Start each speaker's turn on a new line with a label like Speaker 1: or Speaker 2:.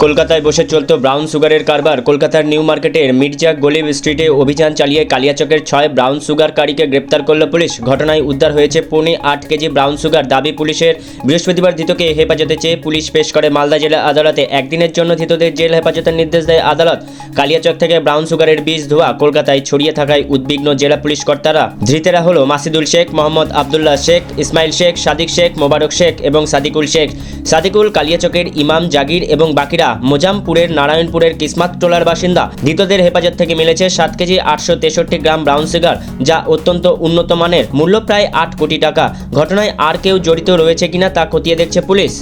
Speaker 1: কলকাতায় বসে চলত ব্রাউন সুগারের কারবার। কলকাতার নিউ মার্কেটের মির্জা গলিব স্ট্রিটে অভিযান চালিয়ে কালিয়াচকের 6 ব্রাউন সুগারকারীকে গ্রেপ্তার করল পুলিশ। ঘটনায় উদ্ধার হয়েছে পৌনে 8 কেজি ব্রাউন সুগার। দাবি পুলিশের। বৃহস্পতিবার ধৃতকে হেফাজতে চেয়ে পুলিশ পেশ করে মালদা জেলা আদালতে। একদিনের জন্য ধৃতদের জেল হেফাজতের নির্দেশ দেয় আদালত। কালিয়াচক থেকে ব্রাউন সুগারের বীজ ধোয়া কলকাতায় ছড়িয়ে থাকায় উদ্বিগ্ন জেলা পুলিশ কর্তারা। ধৃতেরা হলো মাসিদুল শেখ, মোহাম্মদ আবদুল্লাহ শেখ, ইসমাইল শেখ, সাদিক শেখ, মোবারক শেখ এবং সাদিকুল শেখ। সাদিকুল কালিয়াচকের ইমাম জাগির এবং বাকিরা মোজামপুরের নারায়ণপুরের কিসমাত টোলার বাসিন্দা। ধৃতদের হেফাজত থেকে মিলেছে 7 কেজি 863 গ্রাম ব্রাউন সুগার, যা অত্যন্ত উন্নত মানের। মূল্য প্রায় 8 কোটি টাকা। ঘটনায় আর কেউ জড়িত রয়েছে কিনা তা খতিয়ে দেখছে পুলিশ।